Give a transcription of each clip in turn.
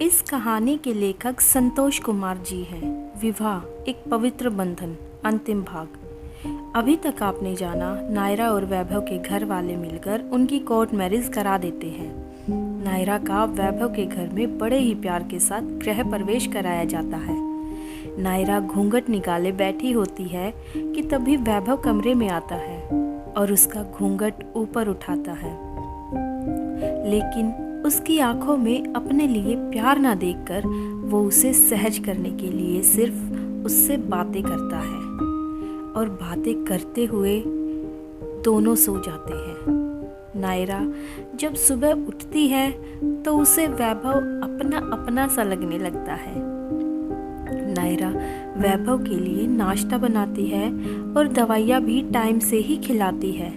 इस कहानी के लेखक संतोष कुमार जी हैं। विवाह एक पवित्र बंधन, अंतिम भाग। अभी तक आपने जाना, नायरा और वैभव के घर वाले मिलकर उनकी कोर्ट मैरिज करा देते हैं। नायरा का वैभव के घर में बड़े ही प्यार के साथ गृह प्रवेश कराया जाता है। नायरा घूंघट निकाले बैठी होती है कि तभी वैभव कमरे में आता है और उसका घूंघट ऊपर उठाता है, लेकिन उसकी आंखों में अपने लिए प्यार ना देखकर वो उसे सहज करने के लिए सिर्फ उससे बातें करता है और बातें करते हुए दोनों सो जाते हैं। नायरा जब सुबह उठती है तो उसे वैभव अपना अपना सा लगने लगता है। नायरा वैभव के लिए नाश्ता बनाती है और दवाइयाँ भी टाइम से ही खिलाती है।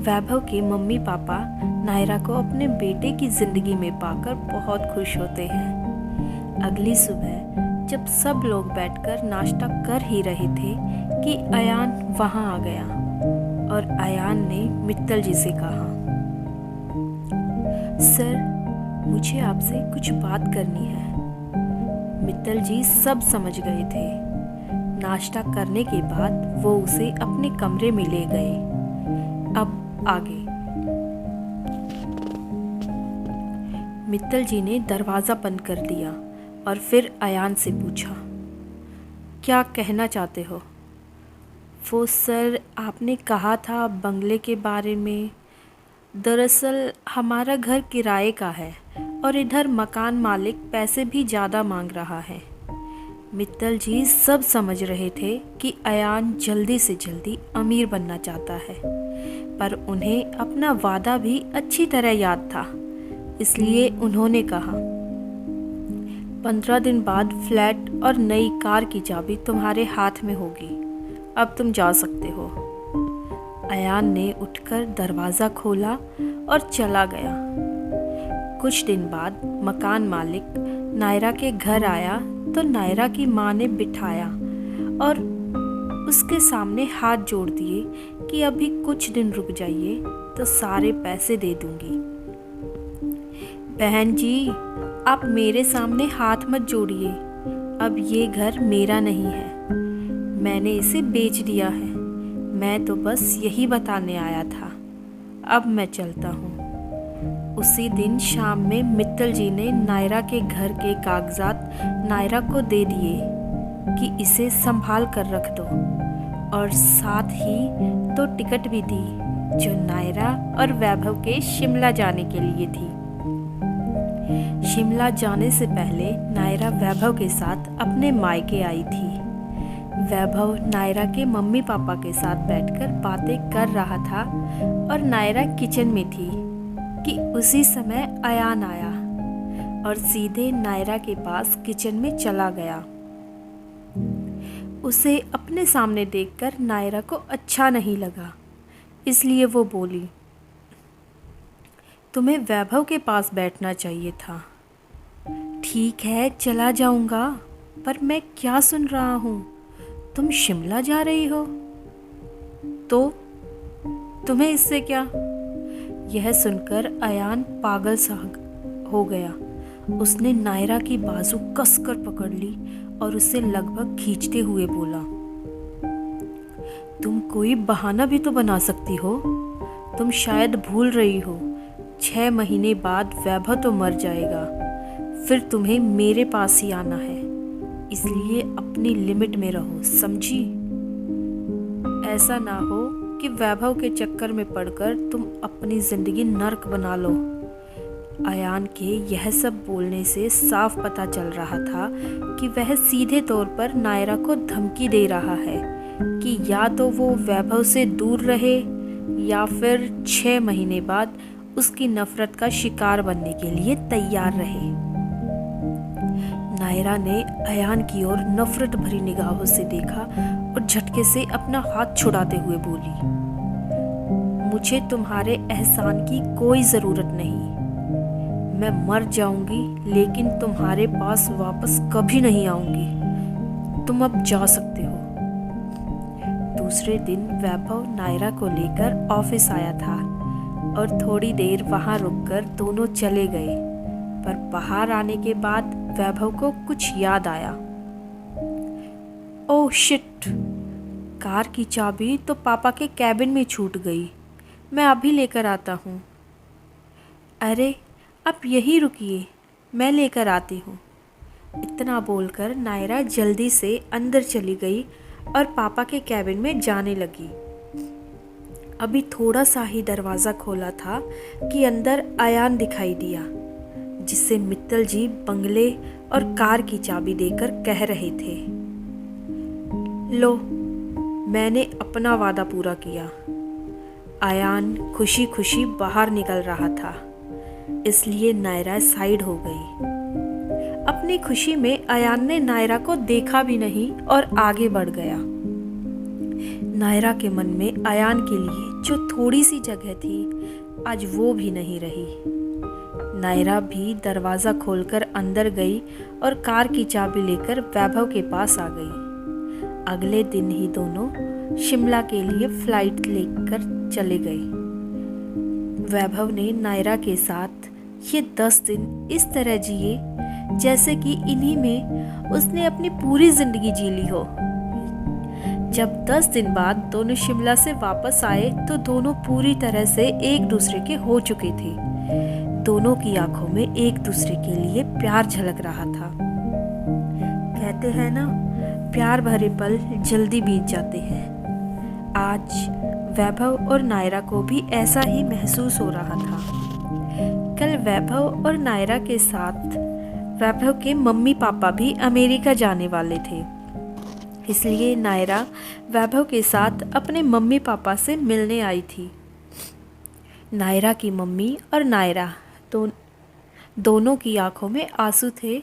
वैभव के मम्मी पापा नायरा को अपने बेटे की जिंदगी में पाकर बहुत खुश होते हैं। अगली सुबह जब सब लोग बैठकर नाश्ता कर ही रहे थे कि अयान वहां आ गया और अयान ने मित्तल जी से कहा, सर, मुझे आपसे कुछ बात करनी है। मित्तल जी सब समझ गए थे। नाश्ता करने के बाद वो उसे अपने कमरे में ले गए। अब आगे। मित्तल जी ने दरवाज़ा बंद कर दिया और फिर अयान से पूछा, क्या कहना चाहते हो? वो सर, आपने कहा था बंगले के बारे में। दरअसल हमारा घर किराए का है और इधर मकान मालिक पैसे भी ज़्यादा मांग रहा है। मित्तल जी सब समझ रहे थे कि अयान जल्दी से जल्दी अमीर बनना चाहता है, पर उन्हें अपना वादा भी अच्छी तरह याद था। इसलिए उन्होंने कहा, 15 दिन बाद फ्लैट और नई कार की चाबी तुम्हारे हाथ में होगी। अब तुम जा सकते हो। अयान ने उठकर दरवाज़ा खोला और चला गया। कुछ दिन बाद मकान मालिक नायरा के घर आया तो नायरा की माँ ने बिठाया और उसके सामने हाथ जोड़ दिए कि अभी कुछ दिन रुक जाइए तो सारे पैसे दे दूंगी। बहन जी, आप मेरे सामने हाथ मत जोड़िए। अब ये घर मेरा नहीं है, मैंने इसे बेच दिया है। मैं तो बस यही बताने आया था। अब मैं चलता हूँ। उसी दिन शाम में मित्तल जी ने नायरा के घर के कागजात नायरा को दे दिए कि इसे संभाल कर रख दो, और साथ ही 2 टिकट भी दी जो नायरा और वैभव के शिमला जाने के लिए थी। शिमला जाने से पहले नायरा वैभव के साथ अपने मायके आई थी। वैभव नायरा के मम्मी पापा के साथ बैठकर बातें कर रहा था और नायरा किचन में थी कि उसी समय अयान आया और सीधे नायरा के पास किचन में चला गया। उसे अपने सामने देखकर नायरा को अच्छा नहीं लगा, इसलिए वो बोली, तुम्हें वैभव के पास बैठना चाहिए था। ठीक है, चला जाऊंगा, पर मैं क्या सुन रहा हूँ, तुम शिमला जा रही हो? तो तुम्हें इससे क्या? यह सुनकर अयान पागल सा हो गया। उसने नायरा की बाजू कसकर पकड़ ली और उसे लगभग खींचते हुए बोला, तुम कोई बहाना भी तो बना सकती हो। तुम शायद भूल रही हो, 6 महीने बाद वैभव तो मर जाएगा, फिर तुम्हें मेरे पास ही आना है। इसलिए अपनी लिमिट में रहो, समझी? ऐसा ना हो कि वैभव के चक्कर में पड़कर तुम अपनी जिंदगी नर्क बना लो। अयान के यह सब बोलने से साफ पता चल रहा था कि वह सीधे तौर पर नायरा को धमकी दे रहा है कि या तो वो वैभव से दूर रहे या फिर 6 महीने बाद उसकी नफरत का शिकार बनने के लिए तैयार रहे। नायरा ने अयान की ओर नफरत भरी निगाहों से देखा और झटके से अपना हाथ छुड़ाते हुए बोली, मुझे तुम्हारे एहसान की कोई ज़रूरत नहीं। मैं मर जाऊंगी लेकिन तुम्हारे पास वापस कभी नहीं आऊंगी। तुम अब जा सकते हो। दूसरे दिन वैभव नायरा को लेकर ऑफिस आया था और थोड़ी देर वहां रुककर दोनों चले गए, पर बाहर आने के बाद वैभव को कुछ याद आया। ओह शिट, कार की चाबी तो पापा के कैबिन में छूट गई। मैं अभी लेकर आता हूँ। अरे आप यहीं रुकिए, मैं लेकर आती हूँ। इतना बोलकर नायरा जल्दी से अंदर चली गई और पापा के कैबिन में जाने लगी। अभी थोड़ा सा ही दरवाज़ा खोला था कि अंदर अयान दिखाई दिया, जिससे मित्तल जी बंगले और कार की चाबी देकर कह रहे थे, लो, मैंने अपना वादा पूरा किया। अयान खुशी खुशी बाहर निकल रहा था, इसलिए नायरा साइड हो गई। अपनी खुशी में अयान ने नायरा को देखा भी नहीं और आगे बढ़ गया। नायरा के मन में अयान के लिए जो थोड़ी सी जगह थी, आज वो भी नहीं रही। नायरा भी दरवाज़ा खोलकर अंदर गई और कार की चाबी लेकर वैभव के पास आ गई। अगले दिन ही दोनों शिमला के लिए फ्लाइट लेकर चले गए। वैभव ने नायरा के साथ ये 10 दिन इस तरह जिए जैसे कि इन्हीं में उसने अपनी पूरी जिंदगी जी ली हो। जब 10 दिन बाद दोनों शिमला से वापस आए तो दोनों पूरी तरह से एक दूसरे के हो चुके थे। दोनों की आंखों में एक दूसरे के लिए प्यार झलक रहा था। कहते हैं ना, प्यार भरे पल जल्दी बीत जाते हैं। आज वैभव और नायरा को भी ऐसा ही महसूस हो रहा था। कल वैभव और नायरा के साथ वैभव के मम्मी पापा भी अमेरिका जाने वाले थे, इसलिए नायरा वैभव के साथ अपने मम्मी पापा से मिलने आई थी। नायरा की मम्मी और नायरा दोनों की आंखों में आंसू थे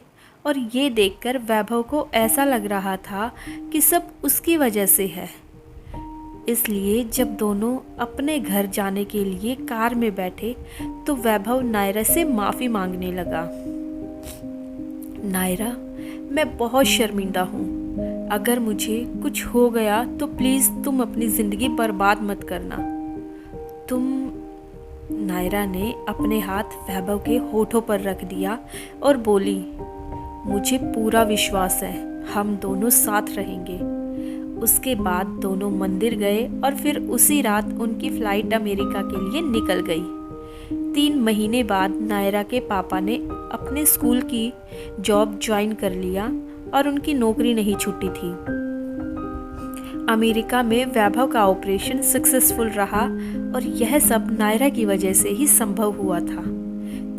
और ये देखकर वैभव को ऐसा लग रहा था कि सब उसकी वजह से है। इसलिए जब दोनों अपने घर जाने के लिए कार में बैठे तो वैभव नायरा से माफ़ी मांगने लगा। नायरा, मैं बहुत शर्मिंदा हूँ। अगर मुझे कुछ हो गया तो प्लीज़ तुम अपनी ज़िंदगी बर्बाद मत करना। नायरा ने अपने हाथ वैभव के होठों पर रख दिया और बोली, मुझे पूरा विश्वास है हम दोनों साथ रहेंगे। उसके बाद दोनों मंदिर गए और फिर उसी रात उनकी फ़्लाइट अमेरिका के लिए निकल गई। 3 महीने बाद नायरा के पापा ने अपने स्कूल की जॉब ज्वाइन कर लिया और उनकी नौकरी नहीं छूटी थी। अमेरिका में वैभव का ऑपरेशन सक्सेसफुल रहा और यह सब नायरा की वजह से ही संभव हुआ था,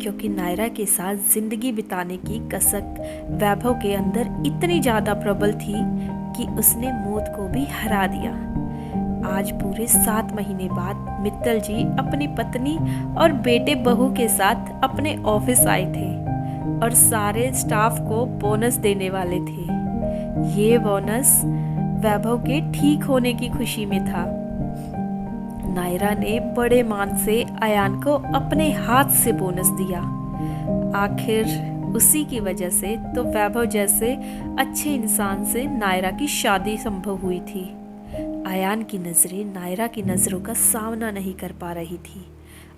क्योंकि नायरा के साथ ज़िंदगी बिताने की कसक वैभव के अंदर इतनी ज़्यादा प्रबल थी कि उसने मौत को भी हरा दिया। आज पूरे 7 महीने बाद मित्तल जी अपनी पत्नी और बेटे बहू के साथ अपने ऑफिस आए थे और सारे स्टाफ को बोनस देने वाले थे। ये बोनस वैभव के ठीक होने की खुशी में था। नायरा ने बड़े मान से अयान को अपने हाथ से बोनस दिया। आखिर उसी की वजह से तो वैभव जैसे अच्छे इंसान से नायरा की शादी संभव हुई थी। अयान की नज़रें नायरा की नज़रों का सामना नहीं कर पा रही थी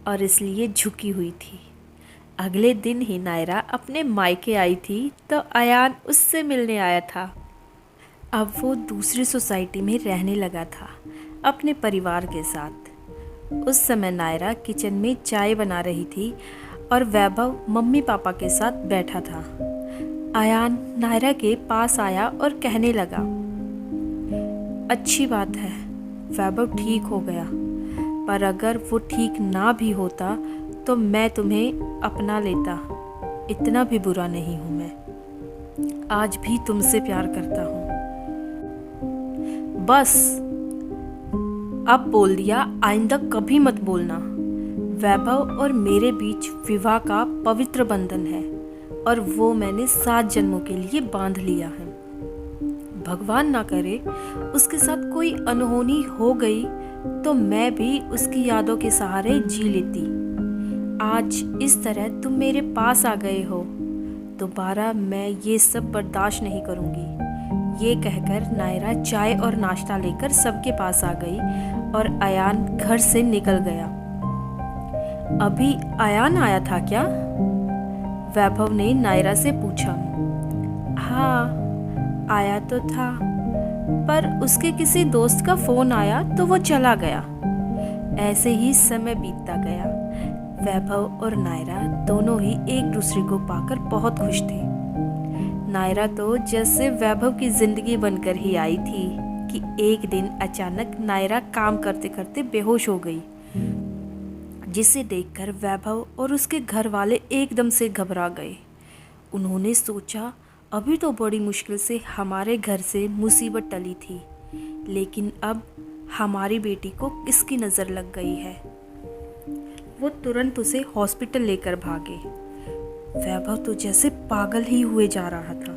और इसलिए झुकी हुई थी। अगले दिन ही नायरा अपने मायके आई थी तो अयान उससे मिलने आया था। अब वो दूसरी सोसाइटी में रहने लगा था अपने परिवार के साथ। उस समय नायरा किचन में चाय बना रही थी और वैभव मम्मी पापा के साथ बैठा था। अयान नायरा के पास आया और कहने लगा, अच्छी बात है, वैभव ठीक हो गया, पर अगर वो ठीक ना भी होता तो मैं तुम्हें अपना लेता। इतना भी बुरा नहीं हूँ मैं, आज भी तुमसे प्यार करता हूँ। बस अब बोल दिया, आइंदा कभी मत बोलना। वैभव और मेरे बीच विवाह का पवित्र बंधन है और वो मैंने 7 जन्मों के लिए बांध लिया है। भगवान ना करे उसके साथ कोई अनहोनी हो गई तो मैं भी उसकी यादों के सहारे जी लेती। आज इस तरह तुम मेरे पास आ गए हो, दोबारा मैं ये सब बर्दाश्त नहीं करूँगी। ये कहकर नायरा चाय और नाश्ता लेकर सबके पास आ गई और अयान घर से निकल गया। अभी अयान आया था क्या? वैभव ने नायरा से पूछा। हाँ, आया तो था, पर उसके किसी दोस्त का फोन आया तो वो चला गया। ऐसे ही समय बीतता गया। वैभव और नायरा दोनों ही एक दूसरे को पाकर बहुत खुश थे। नायरा तो जैसे वैभव की जिंदगी बनकर ही आई थी कि एक दिन अचानक नायरा काम करते करते बेहोश हो गई, जिसे देखकर वैभव और उसके घर वाले एकदम से घबरा गए। उन्होंने सोचा अभी तो बड़ी मुश्किल से हमारे घर से मुसीबत टली थी, लेकिन अब हमारी बेटी को किसकी नज़र लग गई है। वो तुरंत उसे हॉस्पिटल लेकर भागे। वैभव तो जैसे पागल ही हुए जा रहा था।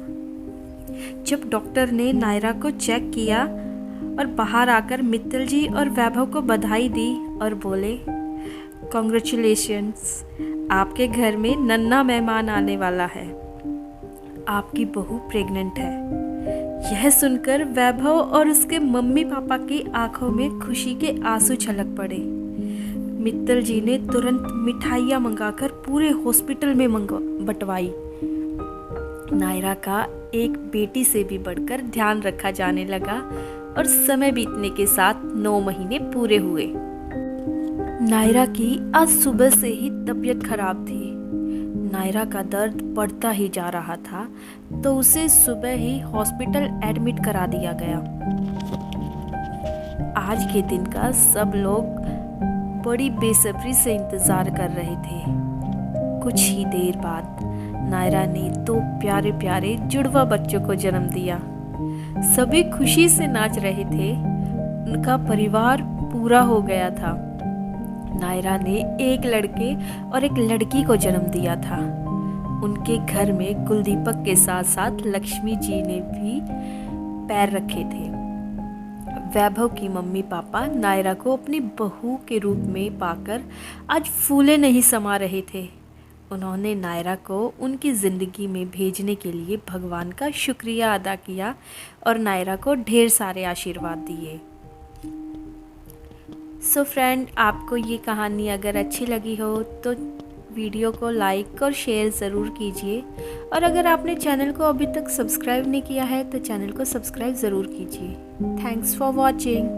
जब डॉक्टर ने नायरा को चेक किया और बाहर आकर मित्तल जी और वैभव को बधाई दी और बोले, कॉन्ग्रेचुलेशंस, आपके घर में नन्हा मेहमान आने वाला है, आपकी बहू प्रेग्नेंट है। यह सुनकर वैभव और उसके मम्मी पापा की आंखों में खुशी के आंसू छलक पड़े। मित्तल जी ने तुरंत मिठाइयाँ मंगाकर पूरे हॉस्पिटल में बंटवाई। नायरा का एक बेटी से भी बढ़कर ध्यान रखा जाने लगा और समय बीतने के साथ 9 महीने पूरे हुए। नायरा की आज सुबह से ही तबीयत खराब थी। नायरा का दर्द बढ़ता ही जा रहा था, तो उसे सुबह ही हॉस्पिटल एडमिट करा दिया गया। आज के दिन का सब लोग बड़ी बेसब्री से इंतजार कर रहे थे। कुछ ही देर बाद नायरा ने 2 प्यारे प्यारे जुड़वा बच्चों को जन्म दिया। सभी खुशी से नाच रहे थे। उनका परिवार पूरा हो गया था। नायरा ने एक लड़के और एक लड़की को जन्म दिया था। उनके घर में कुलदीपक के साथ साथ लक्ष्मी जी ने भी पैर रखे थे। वैभव की मम्मी पापा नायरा को अपनी बहू के रूप में पाकर आज फूले नहीं समा रहे थे। उन्होंने नायरा को उनकी ज़िंदगी में भेजने के लिए भगवान का शुक्रिया अदा किया और नायरा को ढेर सारे आशीर्वाद दिए। सो फ्रेंड, आपको ये कहानी अगर अच्छी लगी हो तो वीडियो को लाइक और शेयर ज़रूर कीजिए, और अगर आपने चैनल को अभी तक सब्सक्राइब नहीं किया है तो चैनल को सब्सक्राइब ज़रूर कीजिए। Thanks for watching.